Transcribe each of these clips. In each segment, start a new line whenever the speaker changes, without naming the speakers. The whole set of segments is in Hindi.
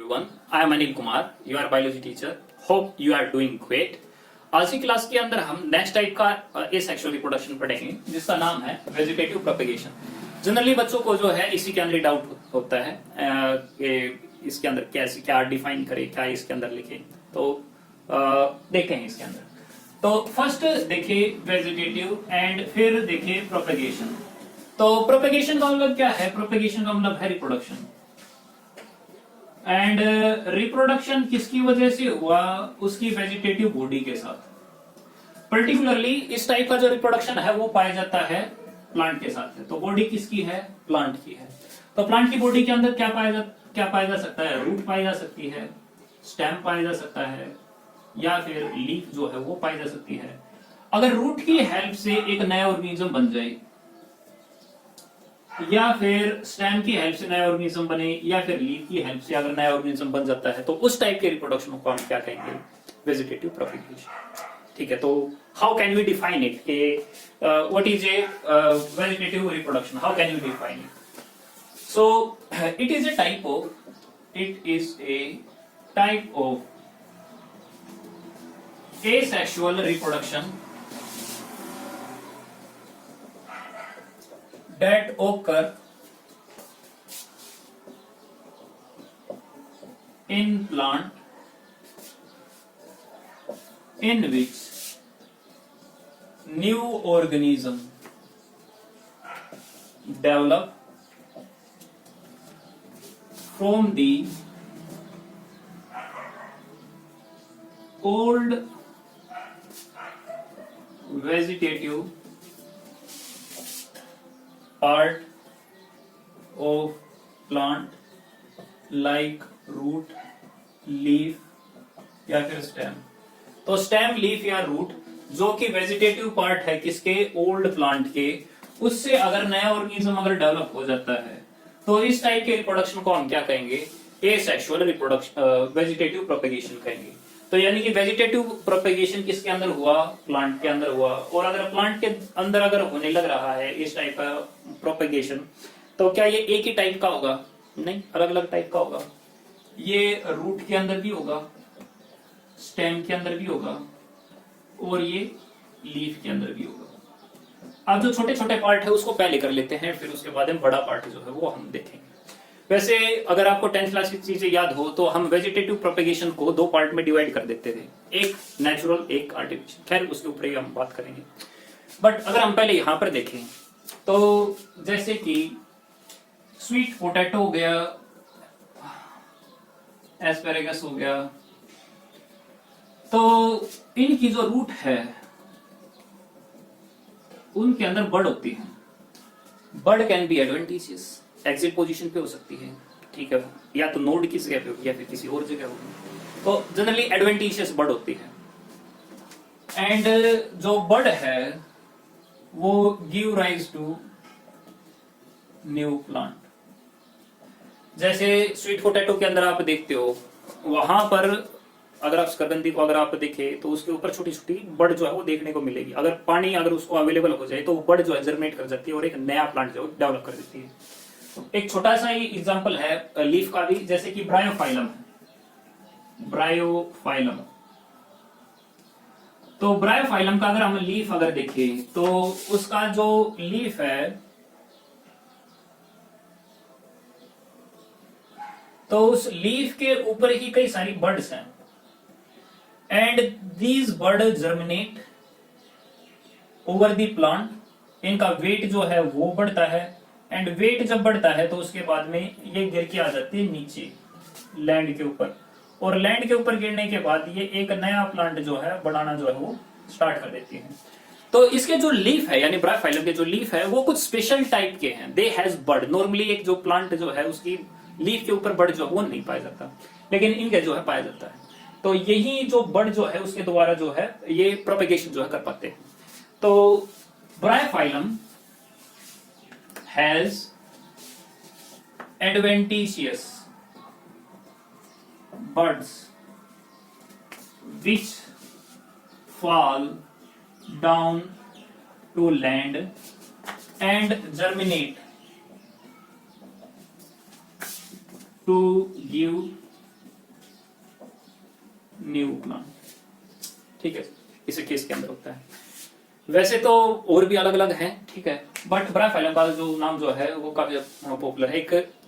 everyone. I am Anil Kumar, your biology teacher. Hope you are doing great. आज की क्लास के अंदर हम नेक्स्ट टाइप का एसेक्सुअल रिप्रोडक्शन पढ़ेंगे जिसका नाम है वेजिटेटिव प्रोपेगेशन। जनरली बच्चों को जो है इसी के अंदर डाउट होता है कि इसके अंदर कैसे क्या डिफाइन करें, क्या इसके अंदर लिखें। तो देखते हैं इसके अंदर। तो फर्स्ट देखिए वेजिटेटिव एंड फिर देखिए प्रोपेगेशन। तो प्रोपेगेशन का मतलब क्या है? प्रोपेगेशन का मतलब है रिप्रोडक्शन। एंड रिप्रोडक्शन किसकी वजह से हुआ? उसकी वेजिटेटिव बॉडी के साथ। पर्टिकुलरली इस टाइप का जो रिप्रोडक्शन है वो पाया जाता है प्लांट के साथ है। तो बॉडी किसकी है? प्लांट की है। तो प्लांट की बॉडी के अंदर क्या पाया जा सकता है? रूट पाई जा सकती है, स्टेम पाया जा सकता है, या फिर लीफ जो है वो पाई जा सकती है। अगर रूट की हेल्प से एक नया ऑर्गेनिज्म बन जाए, या फिर स्टेम की हेल्प से नया ऑर्गेनिज्म बने, या फिर लीफ की हेल्प से अगर नया ऑर्गेनिज्म बन जाता है, तो उस टाइप के रिप्रोडक्शन को हम क्या कहेंगे? Vegetative propagation. ठीक है, तो how can we define it कि what is a vegetative reproduction? How can you define it? So it is a type of asexual reproduction that occur in plant in which new organism develop from the old vegetative part of plant like root, leaf या फिर स्टेम। तो स्टेम, लीफ या रूट जो कि वेजिटेटिव पार्ट है किसके? ओल्ड प्लांट के, उससे अगर नया ऑर्गेनिज्म अगर डेवलप हो जाता है तो इस टाइप के रिप्रोडक्शन को हम क्या कहेंगे? एसेक्सुअल रिप्रोडक्शन, वेजिटेटिव प्रोपेगेशन कहेंगे। तो यानी कि वेजिटेटिव प्रोपेगेशन किसके अंदर हुआ? प्लांट के अंदर हुआ। और अगर प्लांट के अंदर अगर होने लग रहा है इस टाइप का प्रोपेगेशन, तो क्या ये एक ही टाइप का होगा? नहीं, अलग अलग टाइप का होगा। ये रूट के अंदर भी होगा, स्टेम के अंदर भी होगा, और ये लीफ के अंदर भी होगा। अब जो छोटे छोटे पार्ट है उसको पहले कर लेते हैं, फिर उसके बाद में बड़ा पार्ट जो है वो हम देखेंगे। वैसे अगर आपको 10th क्लास की चीजें याद हो तो हम वेजिटेटिव प्रोपेगेशन को दो पार्ट में डिवाइड कर देते थे, एक नेचुरल, एक आर्टिफिशियल। खैर उसके ऊपर ही हम बात करेंगे। बट अगर हम पहले यहां पर देखें तो जैसे कि स्वीट पोटैटो हो गया, एस्पेरेगस हो गया, तो इनकी जो रूट है उनके अंदर बड होती है। Bud can be adventitious, exit position पे हो सकती है, ठीक है, या तो नोड की जगह पे होगी या फिर किसी और जगह होगी। तो जनरली एडवेंटिशियस बड होती है। एंड जो बड है वो give rise to new plant. जैसे स्वीट पोटैटो के अंदर आप देखते हो, वहां पर अगर आप स्करगंदी को अगर आप देखें तो उसके ऊपर छोटी छोटी बड जो है वो देखने को मिलेगी। अगर पानी अगर उसको अवेलेबल हो जाए तो वो बड जो है जर्मिनेट कर जाती है और एक नया प्लांट जो डेवलप कर देती है। एक छोटा सा ही एग्जांपल है लीफ का भी, जैसे कि ब्रायोफाइलम। ब्रायोफाइलम, तो ब्रायोफाइलम का अगर हम लीफ अगर देखें तो उसका जो लीफ है, तो उस लीफ के ऊपर ही कई सारी बर्ड्स हैं। And these bird germinate over the plant. इनका वेट जो है वो बढ़ता है, एंड वेट जब बढ़ता है तो उसके बाद में ये गिर के आ जाती है नीचे लैंड के ऊपर, और लैंड के ऊपर गिरने के बाद ये एक नया प्लांट जो है बनाना जो है वो स्टार्ट कर देती है। तो इसके जो लीफ है यानी ब्रायोफाइलम के जो लीफ है वो कुछ स्पेशल टाइप के हैं। They has bird. नॉर्मली एक जो प्लांट जो है उसकी लीफ के ऊपर बर्ड जो है वो नहीं पाया जाता, लेकिन इनके जो है पाया जाता है। तो यही जो बर्ड जो है उसके द्वारा जो है ये प्रोपेगेशन जो है कर पाते हैं। तो Bryophyllum has adventitious buds which fall down to land and germinate to give new plant, ठीक है, इस केस के अंदर होता है। वैसे तो और भी अलग अलग हैं, ठीक है, बट ब्रायोफाइलम का जो नाम जो है वो काफी पॉपुलर है।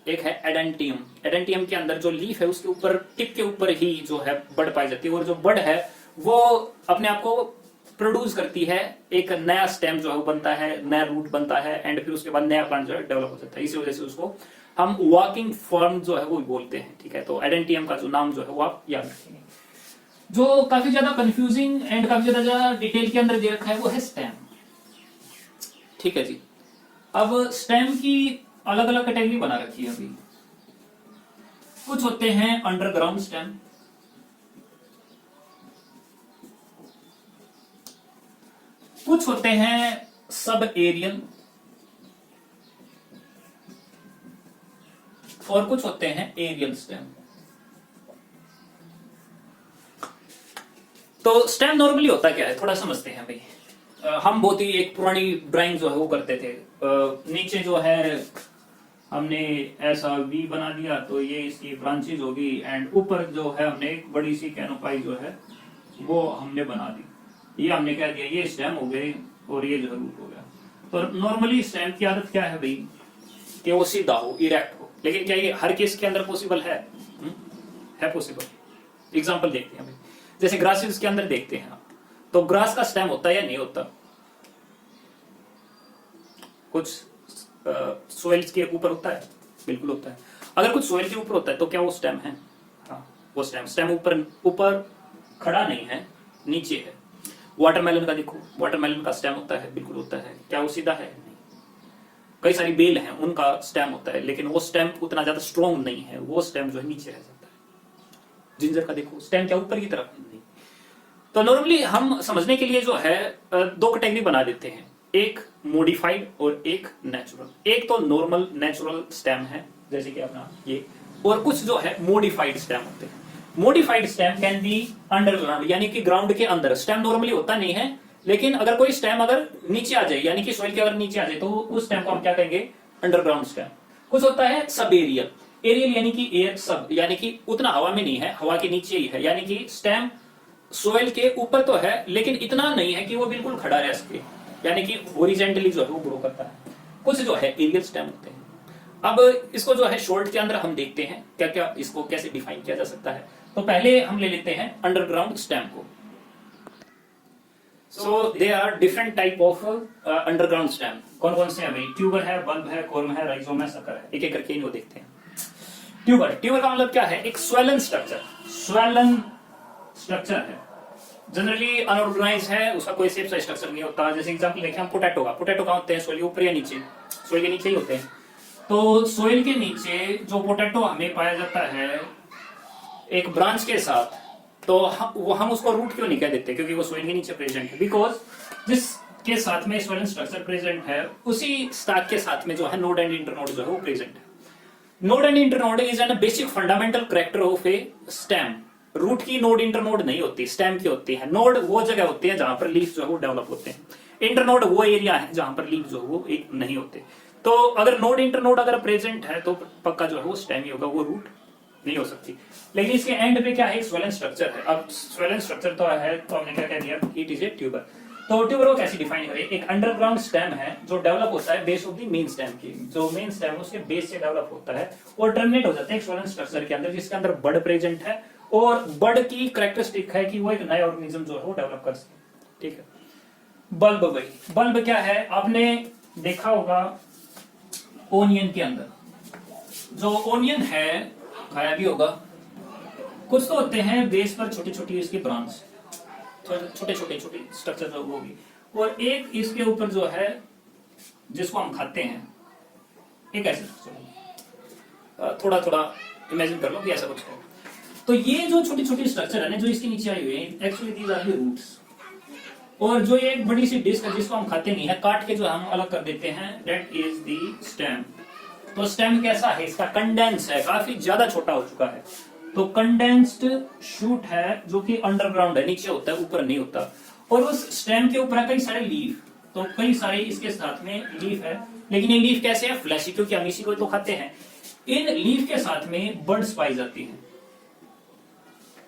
एक है एडेंटियम। एडेंटियम के अंदर जो लीफ है उसके ऊपर, टिप के ऊपर ही जो है बड पाई जाती है, और जो बड है वो अपने आप को प्रोड्यूस करती है, एक नया स्टेम जो है वो बनता है, नया रूट बनता है, एंड फिर उसके बाद नया प्लांट जो है डेवलप हो जाता है। इसी वजह से उसको हम वॉकिंग फॉर्म जो है वो बोलते हैं, ठीक है। तो एडेंटियम का जो नाम जो है वो आप याद रखेंगे। जो काफी ज्यादा कंफ्यूजिंग एंड काफी ज्यादा डिटेल के अंदर दे रखा है वो है स्टेम, ठीक है जी। अब स्टेम की अलग अलग कैटेगरी बना रखी है अभी। कुछ होते हैं अंडरग्राउंड स्टेम, कुछ होते हैं सब एरियल, और कुछ होते हैं एरियल स्टेम। तो स्टेम नॉर्मली होता क्या है, थोड़ा समझते हैं भाई। हम बहुत ही एक पुरानी ड्राइंग जो है वो करते थे। नीचे जो है हमने ऐसा वी बना दिया, तो ये इसकी ब्रांचेज होगी, एंड ऊपर जो है हमने एक बड़ी सी कैनोपाई जो है वो हमने बना दी। ये हमने कह दिया ये स्टेम हो गए, और ये जो है रूट हो गया। तो नॉर्मली स्टेम की आदत क्या है भाई, कि वो सीधा हो, इरेक्ट हो। लेकिन क्या ये हर केस के अंदर पॉसिबल है? है पॉसिबल। एग्जांपल देखते हैं भाई, जैसे ग्रासेस के अंदर देखते हैं आप, तो ग्रास का स्टेम होता है या नहीं होता? कुछ सोइल्स के ऊपर होता है, बिल्कुल होता है। अगर कुछ सोइल के ऊपर होता है तो क्या वो स्टेम है? हाँ, वो स्टेम ऊपर खड़ा नहीं है, नीचे है। वाटरमेलन का देखो, वाटरमेलन का स्टेम होता है, बिल्कुल होता है। क्या वो सीधा है? नहीं। कई सारी बेल हैं, उनका स्टेम होता है, लेकिन वो स्टेम उतना ज्यादा स्ट्रॉन्ग नहीं है, वो स्टेम जो है नीचे रह जाता है। जिंजर का देखो, स्टेम क्या ऊपर की तरफ नहीं। तो नॉर्मली हम समझने के लिए जो है दो कैटेगरी बना देते हैं, एक मॉडिफाइड और एक नेचुरल। एक तो नॉर्मल नेचुरल स्टेम है, जैसे कि अपना ये, और कुछ जो है मॉडिफाइड स्टेम होते हैं। Modified stem can be underground, यानी कि ग्राउंड के अंदर। स्टेम नॉर्मली होता नहीं है, लेकिन अगर कोई स्टेम अगर नीचे आ जाए, यानी कि सोइल के अगर नीचे आ जाए, तो उस स्टेम को हम क्या कहेंगे? Underground stem. कुछ होता है सब एरियल। एरियल यानी कि एयर सब, यानी कि उतना हवा में नहीं है, हवा के नीचे ही है, यानी कि स्टेम सोइल के ऊपर तो है, लेकिन इतना नहीं है कि वो बिल्कुल खड़ा रह सके, यानी कि हॉरिजॉन्टली जो है वो ग्रो करता है। कुछ जो है एरियल स्टेम होते हैं। अब इसको जो है शॉर्ट के अंदर हम देखते हैं क्या क्या इसको कैसे डिफाइन किया जा सकता है। तो पहले हम ले लेते हैं अंडरग्राउंड स्टेम को। So they are different type of underground stem. कौन कौन से हैं भाई? ट्यूबर है, बल्ब है, कॉर्म है, राइजोम है, सकर है। एक एक करके इनको देखते हैं। ट्यूबर, ट्यूबर का मतलब क्या है? एक स्वेलन स्ट्रक्चर, स्वेलन स्ट्रक्चर है। जनरली अनऑर्गेनाइज है, उसका कोई शेप सा स्ट्रक्चर नहीं होता। जैसे एग्जांपल देखें हम पोटैटो का, पोटैटो कहां होते हैं? सोइल के ऊपर या नीचे? सोइल के नीचे ही होते हैं। तो सोइल के नीचे जो पोटैटो हमें पाया जाता है एक ब्रांच के साथ, तो हम उसको रूट क्यों नहीं कह देते? क्योंकि वो सोइल के नीचे प्रेजेंट है। बिकॉज जिसके साथ में सोइलन स्ट्रक्चर प्रेजेंट है, उसी स्टैक के साथ में जो है नोड एंड इंटरनोड जो है वो प्रेजेंट है। Node and internode is an basic fundamental character of a stem. Root की नोड इंटरनोड नहीं होती, स्टेम की होती है। नोड वो जगह होती है जहां पर लीफ जो है वो डेवलप होते हैं। इंटरनोड वो एरिया है जहां पर लीफ जो है वो एक नहीं होते। तो अगर नोड इंटरनोड अगर प्रेजेंट है तो पक्का जो है वो स्टेम ही होगा, वो रूट नहीं हो सकती। लेकिन इसके एंड पे क्या है? एक स्वेलन स्ट्रक्चर है। अब स्वेलन स्ट्रक्चर तो है, तो हमने क्या कह दिया? It is A tuber. तो ट्यूबर को कैसे डिफाइन करें? एक अंडरग्राउंड स्टेम है जो डेवलप होता है base of the main stem की। जो मेन स्टेम है उसके बेस से डेवलप होता है और टर्मिनेट हो जाता है एक स्वेलन स्ट्रक्चर के अंदर, जिसके अंदर बड प्रेजेंट है। और बड की कैरेक्टरिस्टिक है कि वो एक नया ऑर्गेनिज्म जो है वो डेवलप कर सके, ठीक है। बल्ब भाई, बल्ब क्या है? आपने देखा होगा ओनियन के अंदर, जो ओनियन है खाया भी होगा। कुछ तो होते हैं बेस पर छोटी छोटी इसकी ब्रांच, छोटे छोटे स्ट्रक्चर जो होगी, और एक इसके ऊपर जो है जिसको हम खाते हैं एक ऐसे स्ट्रक्चर। थोड़ा थोड़ा इमेजिन कर लो कि ऐसा कुछ है। तो ये जो छोटी छोटी स्ट्रक्चर है ना जो इसके नीचे आई हुई है, actually these are the roots. और जो ये एक बड़ी सी डिस्क है जिसको हम खाते नहीं है, काट के जो हम अलग कर देते हैं, दैट इज द स्टेम। तो स्टेम कैसा है? इसका कंडेंस है, काफी ज्यादा छोटा हो चुका है। तो कंडेंस्ड शूट है जो कि अंडरग्राउंड है, नीचे होता है, ऊपर नहीं होता। और उस स्टेम के ऊपर है कई सारे लीफ, तो कई सारे इसके साथ में लीफ है। लेकिन ये लीफ कैसे है? फ्लैशी, क्योंकि हम इसी को तो खाते हैं। इन लीफ के साथ में बड्स पाई जाती हैं,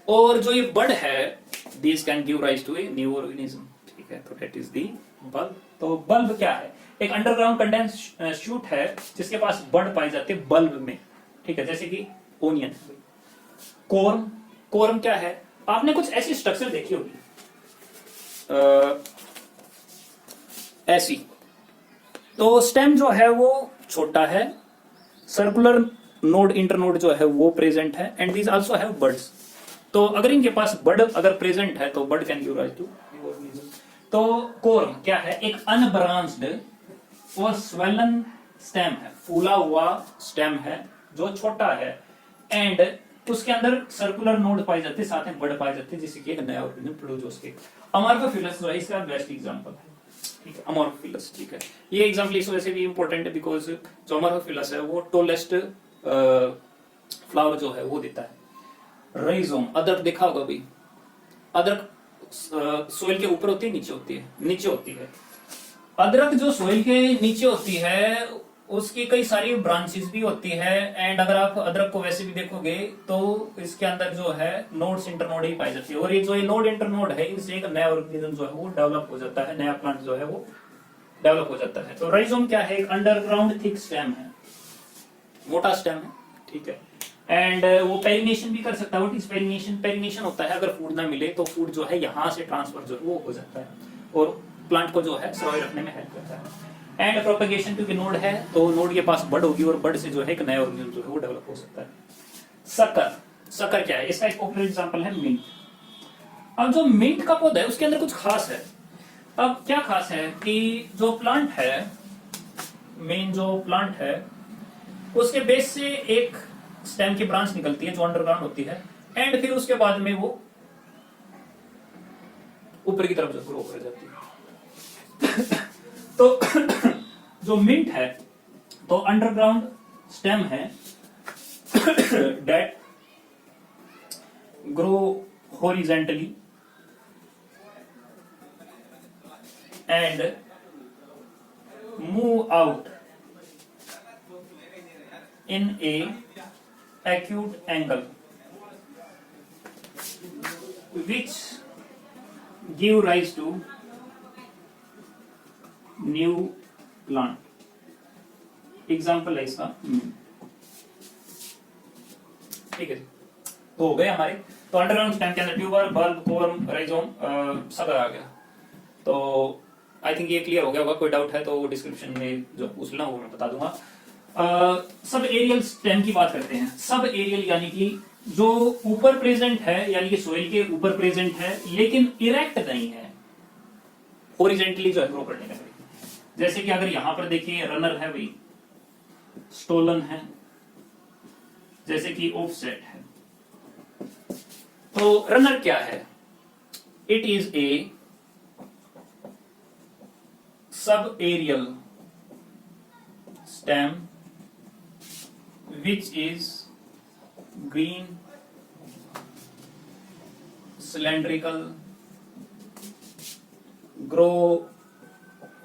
और जो ये बड है, this can give rise to a new organism, ठीक है, तो दैट इज दी बल्ब। तो बल्ब क्या है? एक अंडरग्राउंड कंडेंस शूट है जिसके पास बड पाई जाती है बल्ब में, ठीक है, जैसे कि ओनियन। कोर्म, कोर्म क्या है? आपने कुछ ऐसी स्ट्रक्चर देखी होगी ऐसी, तो स्टेम जो है वो छोटा है, सर्कुलर नोड इंटरनोड जो है वो प्रेजेंट है, and these also have buds. तो अगर इनके पास बड अगर प्रेजेंट है तो bud can give rise to new organism. तो कोर्म क्या है? एक अनब्रांच्ड और स्वेलन स्टेम है, फूला हुआ स्टेम है जो छोटा है, एंड उसके अंदर सर्कुलर नोड पाई जाती है, साथ में बड पाई जाती है, जिससे कि एक नया ऑर्गेनिज्म प्रोड्यूस हो सके। अमॉर्फोफिलस जो है इसका बेस्ट एग्जांपल है, ठीक है, अमॉर्फोफिलस, ठीक है। ये एग्जांपल इस वजह से भी इंपॉर्टेंट है बिकॉज जो अमॉर्फोफिलस है वो टोलेस्ट फ्लावर जो है वो देता है। राइजोम, अदरक देखा होगा भाई, अदरक सोइल के ऊपर होती है, नीचे होती है? नीचे होती है। अदरक जो सोइल के नीचे होती है उसकी कई सारी ब्रांचेस भी होती है, एंड अगर आप अदरक को वैसे भी देखोगे तो इसके अंदर जो है नोड्स इंटरनोड ही पाई जाती है, और ये जो नोड इंटरनोड है इनसे एक नया ऑर्गेनिज्म जो है वो डेवलप हो जाता है, नया प्लांट जो है वो डेवलप हो जाता है। तो राइजोम क्या है? एक अंडरग्राउंड थिक स्टेम है, मोटा स्टेम है, ठीक है, एंड वो पेरिनेशन भी कर सकता है। What is perennation? पेरिनेशन होता है अगर फूड ना मिले तो फूड जो है यहाँ से ट्रांसफर जो वो हो जाता है और प्लांट को जो है सर्वाइव रखने में हेल्प करता है। एंड प्रोपेगेशन, क्योंकि नोड है तो नोड के पास बड होगी और बड से जो है एक नया ऑर्गेनिज्म जो है वो डेवलप हो सकता है। शक्कर, शक्कर क्या है? इसका एक पॉपुलर एग्जांपल है मिंट। अब जो मिंट का पौधा है उसके अंदर कुछ खास है। अब क्या खास है कि जो प्लांट है, मेन जो प्लांट है उसके बेस से एक स्टेम की ब्रांच निकलती है जो अंडरग्राउंड होती है, एंड फिर उसके बाद में वो ऊपर की तरफ ग्रो कर जाती है। तो जो मिंट है तो अंडरग्राउंड स्टेम है that grow horizontally and move out in a acute angle which give rise to new plant. Example है इसका, ठीक है जी। तो हो गए हमारे, तो अंडरग्राउंड स्टेम के अंदर ट्यूबर, बल्ब, कोर्म, राइजोम सब आ गया। तो आई थिंक ये क्लियर हो गया होगा। कोई डाउट है तो डिस्क्रिप्शन में जो पूछना वो मैं बता दूंगा। सब एरियल स्टेम की बात करते हैं। सब एरियल यानी कि जो ऊपर प्रेजेंट है, यानी कि सोइल के ऊपर प्रेजेंट है लेकिन इरेक्ट नहीं है, हॉरिजॉन्टली जो है ग्रो करने का। जैसे कि अगर यहां पर देखिए रनर है भाई, स्टोलन है, जैसे कि ऑफसेट है। तो रनर क्या है? It is a sub aerial stem which is green, cylindrical, grow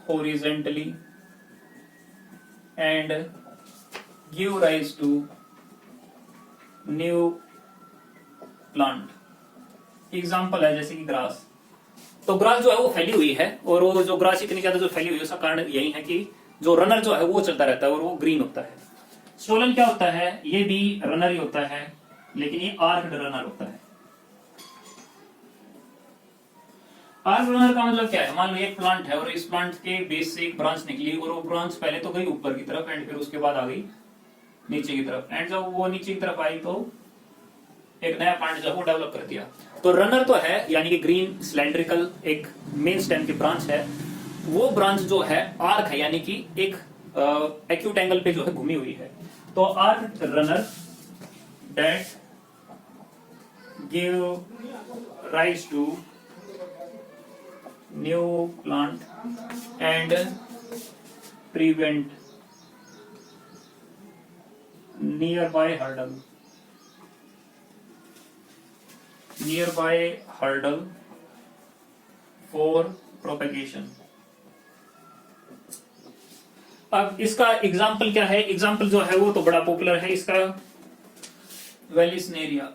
horizontally and give rise to new plant. Example है जैसे कि ग्रास। तो ग्रास जो है वो फैली हुई है, और वो जो ग्रास इतनी ज्यादा जो फैली हुई है उसका कारण यही है कि जो रनर जो है वो चलता रहता है और वो ग्रीन होता है। स्टोलन क्या होता है? ये भी रनर ही होता है लेकिन ये आर्क्ड रनर होता है। आर्क रनर का मतलब क्या है? मान लो एक प्लांट है और इस प्लांट के बेस से एक ब्रांच निकली और वो ब्रांच पहले तो गई ऊपर की तरफ एंड फिर उसके बाद आ गई नीचे की तरफ, एंड जब वो नीचे की तरफ आई तो एक नया प्लांट जो है वो डेवलप कर दिया। तो रनर तो है यानी कि ग्रीन सिलेंड्रिकल एक मेन स्टेम की ब्रांच है, वो ब्रांच जो है आर्क है यानी कि एक एक्यूट एंगल पे जो है घूमी हुई है। तो arc runner that give rise to new plant and prevent nearby hurdle for propagation। अब इसका एग्जाम्पल क्या है? एग्जाम्पल जो है वो तो बड़ा पॉपुलर है इसका, वेलिसनेरिया।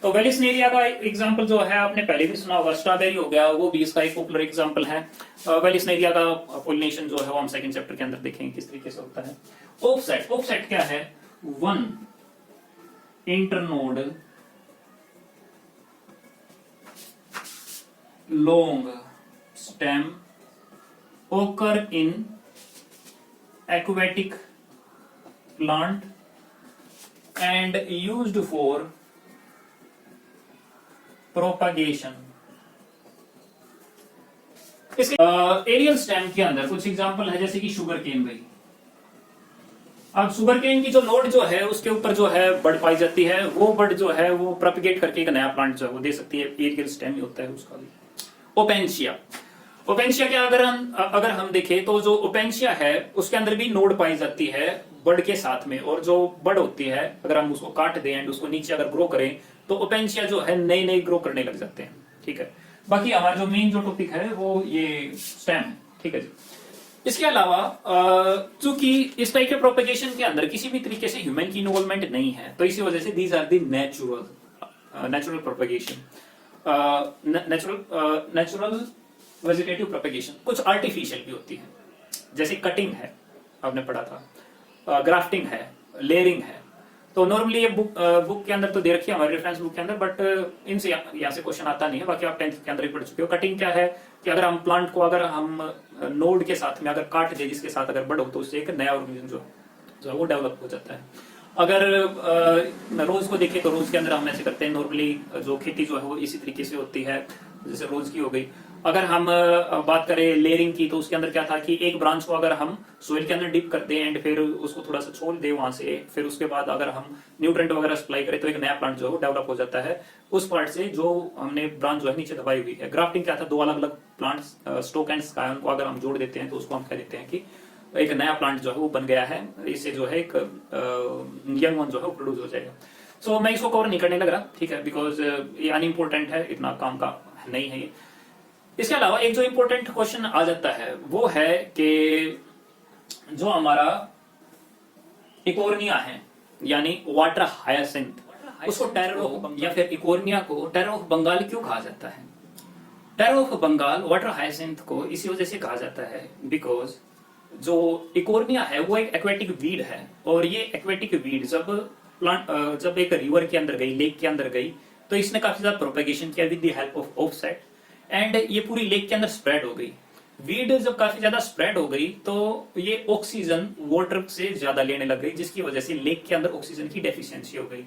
तो वेलिस्नेरिया का एग्जांपल जो है आपने पहले भी सुना होगा, स्ट्रॉबेरी हो गया, वो भी इसका एक पॉपुलर एग्जांपल है। वेलिस्नेरिया का पोलिनेशन जो है वो हम सेकंड चैप्टर के अंदर देखेंगे किस तरीके से होता है। ऑफसेट, ऑफसेट क्या है? One internode long stem occur in aquatic plant and used for propagation। इसके एरियल स्टेम के अंदर कुछ एग्जांपल है, जैसे कि शुगर केन भाई। अब शुगर केन की जो नोड जो है उसके ऊपर जो है बड पाई जाती है, वो बड जो है वो प्रोपिगेट करके एक नया प्लांट जो है वो दे सकती है, एरियल स्टेम ही होता है उसका भी। ओपेंशिया, ओपेंशिया क्या अगर हम देखें तो जो ओपेंशिया है उसके अंदर भी नोड पाई जाती है बड के साथ में, और जो बड होती है अगर हम उसको काट दें एंड उसको नीचे अगर ग्रो करें तो ओपेंशिया जो है नए नए ग्रो करने लग जाते हैं। ठीक है, बाकी हमारा जो मेन जो टॉपिक है वो ये स्टेम है। ठीक है जी। इसके अलावा चूंकि इस टाइप के प्रोपेगेशन के अंदर किसी भी तरीके से ह्यूमन की इन्वॉल्वमेंट नहीं है, तो इसी वजह से these are the natural propagation, natural vegetative propagation. कुछ आर्टिफिशियल भी होती है, जैसे कटिंग है, आपने पढ़ा था, ग्राफ्टिंग है, लेयरिंग है। तो नॉर्मली ये बुक के अंदर तो दे रखी है हमारे रेफरेंस बुक के अंदर, बट इनसे यहाँ से क्वेश्चन आता नहीं है। बाकी आप 10th के अंदर ही पढ़ चुके हो। कटिंग क्या है कि अगर हम प्लांट को अगर हम नोड के साथ में अगर काट दे, जिसके साथ अगर बढ़ो, तो उससे एक नया ऑर्गेनिज्म जो है वो डेवलप हो जाता है। अगर रोज को देखें तो रोज के अंदर हम ऐसे करते हैं, नॉर्मली जो खेती जो है वो इसी तरीके से होती है, जैसे रोज की हो गई। अगर हम बात करें लेयरिंग की, तो उसके अंदर क्या था कि एक ब्रांच को अगर हम सोइल के अंदर डिप कर दें एंड फिर उसको थोड़ा सा छोड़ दें वहां से, फिर उसके बाद अगर हम न्यूट्रेंट वगैरह सप्लाई करें तो एक नया प्लांट जो है डेवलप हो जाता है उस पार्ट से जो हमने ब्रांच जो है नीचे दबाई हुई है। ग्राफ्टिंग क्या था? दो अलग अलग प्लांट्स स्टोक एंड स्काई को अगर हम जोड़ देते हैं तो उसको हम कह देते हैं कि एक नया प्लांट जो है वो बन गया है, इससे जो है एक यंग वन जो है वो प्रोड्यूस हो जाएगा। सो मैं इसको कवर नहीं करने लग रहा, ठीक है, बिकॉज ये अनइम्पोर्टेंट है, इतना काम का नहीं है ये। इसके अलावा एक जो इंपॉर्टेंट क्वेश्चन आ जाता है वो है कि जो हमारा इकोर्निया है यानी वाटर हायासिंथ, उसको टेरर ऑफ या फिर इकोर्निया को टेरर ऑफ बंगाल क्यों कहा जाता है? Terror of Bengal water hyacinth को इसी वजह से कहा जाता है बिकॉज जो इकोर्निया है वो एक एक्वेटिक वीड है, और ये एक्वेटिक वीड जब एक रिवर के अंदर गई, लेक के अंदर गई, तो इसने काफी ज्यादा प्रोपेगेशन किया with the help of offset, and ये पूरी लेक के अंदर स्प्रेड हो गई। वीड जब काफी ज्यादा स्प्रेड हो गई तो ये ऑक्सीजन वाटर से ज्यादा लेने लग गई, जिसकी वजह से लेक के अंदर ऑक्सीजन की डेफिशिएंसी हो गई,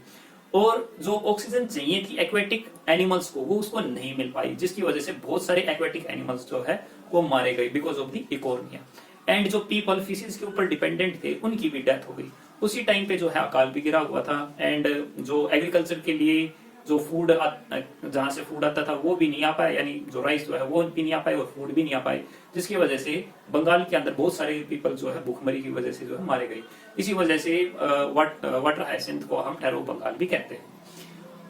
और जो ऑक्सीजन चाहिए थी एक्वेटिक एनिमल्स को वो उसको नहीं मिल पाई, जिसकी वजह से बहुत सारे एक्वेटिक एनिमल्स जो है वो मारे गए because of the Eichhornia. And जो पीपल फिशेज के ऊपर डिपेंडेंट थे उनकी भी डेथ हो गई। उसी टाइम पे जो है अकाल भी गिरा हुआ था, एंड जो एग्रीकल्चर के लिए जो फूड जहां से फूड आता था वो भी नहीं आ पाए, यानी जो राइस जो है वो भी नहीं आ पाए और फूड भी नहीं आ पाए, जिसकी वजह से बंगाल के अंदर बहुत सारे पीपल जो है भूखमरी की वजह से जो है मारे गए। इसी वजह से वाटर हायासिंथ को हम टेरर ऑफ बंगाल भी कहते हैं।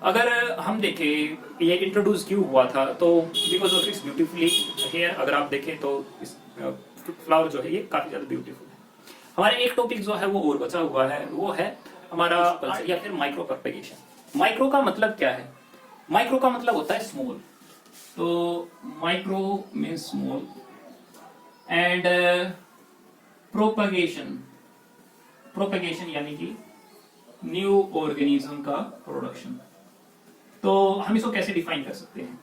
अगर हम देखें ये इंट्रोड्यूस क्यों हुआ था, तो because of its beautifully hair. अगर आप देखें तो इस फ्लावर जो है ये काफी ज्यादा ब्यूटीफुल है। हमारे एक टॉपिक जो है वो और बचा हुआ है, वो है हमारा या फिर माइक्रो प्रोपेगेशन। माइक्रो का मतलब क्या है? माइक्रो का मतलब होता है स्मॉल, तो micro means small, and propagation, propagation यानी कि न्यू ऑर्गेनिज्म का प्रोडक्शन। तो हम इसको कैसे डिफाइन कर सकते हैं?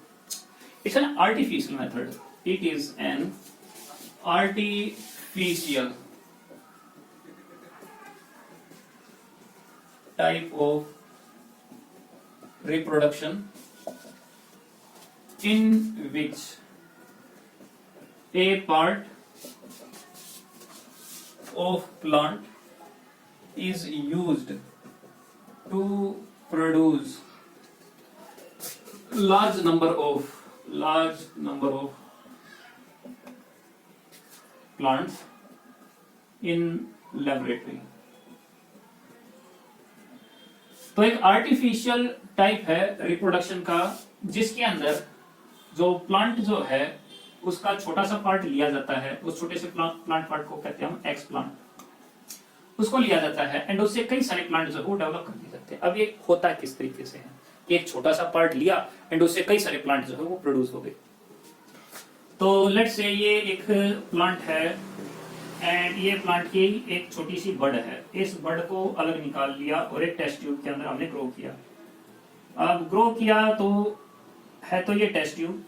It's an artificial method, it is an artificial type of reproduction in which a part of plant is used to produce large number of plants in laboratory। तो एक आर्टिफिशियल टाइप है रिप्रोडक्शन का, जिसके अंदर जो प्लांट जो है उसका छोटा सा पार्ट लिया जाता है, उस छोटे से प्लांट पार्ट को कहते हैं हम एक्स प्लांट, उसको लिया जाता है एंड उससे कई सारे प्लांट जो है वो डेवलप कर दिए जाते हैं। अब ये होता किस तरीके से है? एक छोटा सा पार्ट लिया एंड उससे कई सारे प्लांट जो है वो प्रोड्यूस हो गए। तो लेट्स से ये एक प्लांट है एंड ये प्लांट की एक छोटी सी बड है। इस बड को अलग निकाल लिया और एक टेस्ट ट्यूब के अंदर हमने ग्रो किया। अब ग्रो किया तो है तो ये टेस्ट ट्यूब,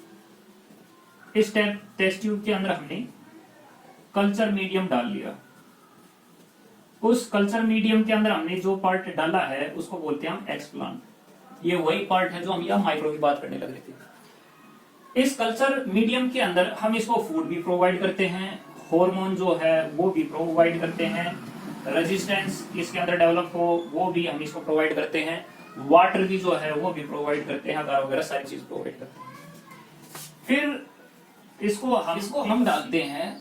इस टेस्ट ट्यूब के अंदर हमने कल्चर मीडियम डाल लिया। उस कल्चर मीडियम के अंदर हमने जो पार्ट डाला है उसको बोलते हैं हम एक्सप्लांट। ये वही पार्ट है जो हम यहाँ माइक्रो की बात करने लग रहे थे। इस कल्चर मीडियम के अंदर हम इसको फूड भी प्रोवाइड करते हैं, हार्मोन जो है वो भी प्रोवाइड करते हैं, रेजिस्टेंस इसके अंदर डेवलप हो वो भी हम इसको प्रोवाइड करते हैं, वाटर भी जो है वो भी प्रोवाइड करते हैं, अगार वगैरह सारी चीज प्रोवाइड करते हैं। फिर इसको हम डालते हैं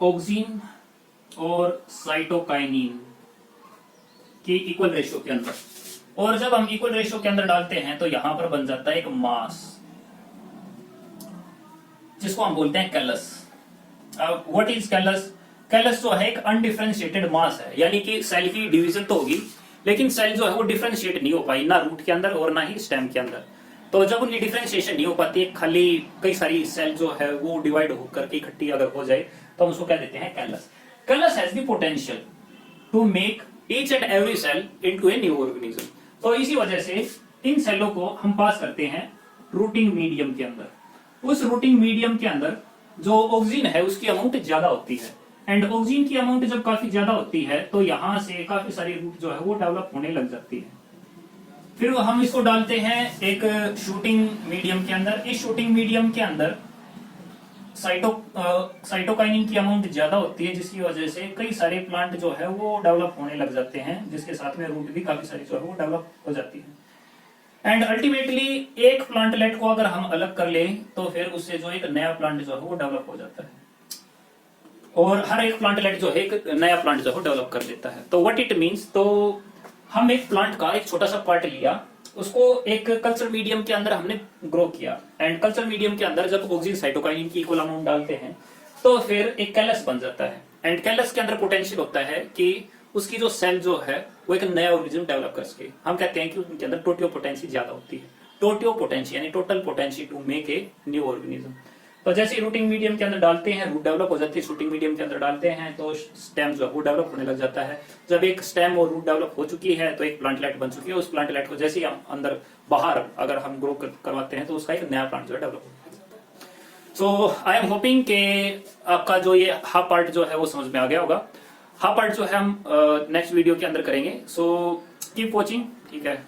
ऑक्सीन और साइटोकाइनिन की इक्वल रेशियो के अंदर, और जब हम इक्वल रेशियो के अंदर डालते हैं तो यहां पर बन जाता है एक मास जिसको हम बोलते हैं कैलस। अब व्हाट इज कैलस? कैलस जो है एक अनडिफरेंशिएटेड मास है, यानी कि सेल की डिवीजन तो होगी लेकिन सेल जो है वो डिफरेंशिएट नहीं हो पाई, ना रूट के अंदर और ना ही स्टेम के अंदर। तो जब उनकी डिफरेंशिएशन नहीं हो पाती, खाली कई सारी सेल जो है वो डिवाइड होकर के इकट्ठी अगर हो जाए तो हम उसको क्या देते हैं? Callus. Callus has the potential to make each and every cell into a new organism. तो इसी वजह से इन सेलों को हम पास करते हैं रूटिंग मीडियम के अंदर। उस रूटिंग मीडियम के अंदर जो ऑक्सीजन है उसकी अमाउंट ज्यादा होती है, एंड ऑक्सीजन की अमाउंट जब काफी ज्यादा होती है तो यहां से काफी सारी रूट जो है वो डेवलप होने लग जाती है। फिर हम इसको डालते हैं एक शूटिंग मीडियम के अंदर। इस शूटिंग मीडियम के अंदर साइटोकाइनिन की अमाउंट ज्यादा होती है, जिसकी वजह से कई सारे प्लांट जो है वो डेवलप होने लग जाते हैं, जिसके साथ में रूट भी काफी सारी जो है वो डेवलप हो जाती है। एंड अल्टीमेटली एक प्लांटलेट को अगर हम अलग कर लें तो फिर उससे जो एक नया प्लांट जो है वो डेवलप हो जाता है, और हर एक प्लांटलेट जो है एक नया प्लांट जो है डेवलप कर देता है। तो व्हाट इट मींस, तो हम एक प्लांट का एक छोटा सा पार्ट लिया, उसको एक कल्चर मीडियम के अंदर हमने ग्रो किया, एंड कल्चर मीडियम के अंदर जब ऑक्सीजन साइटोकाइनिन की इक्वल अमाउंट डालते हैं तो फिर एक कैलस बन जाता है। एंड कैलस के अंदर पोटेंशियल होता है कि उसकी जो सेल जो है वो एक नया ऑर्गेनिज्म डेवलप कर सके। हम कहते हैं कि उनके अंदर टोटियोपोटेंसी ज्यादा होती है। टोटियोपोटेंसी यानी total potency to make a new organism. तो जैसे रूटिंग मीडियम के अंदर डालते हैं रूट डेवलप हो जाती है, शूटिंग मीडियम के अंदर डालते हैं तो स्टेम जो है वो डेवलप होने लग जाता है। जब एक स्टेम और रूट डेवलप हो चुकी है तो एक प्लांटलेट बन चुकी है। उस प्लांटलेट को जैसे ही हम अंदर बाहर अगर हम ग्रो करवाते हैं तो उसका एक नया प्लांट जो है डेवलप होता है। सो आई एम होपिंग कि आपका जो ये हाफ पार्ट जो है वो समझ में आ गया होगा। हाफ पार्ट जो है हम नेक्स्ट वीडियो के अंदर करेंगे। सो कीप वॉचिंग, ठीक है।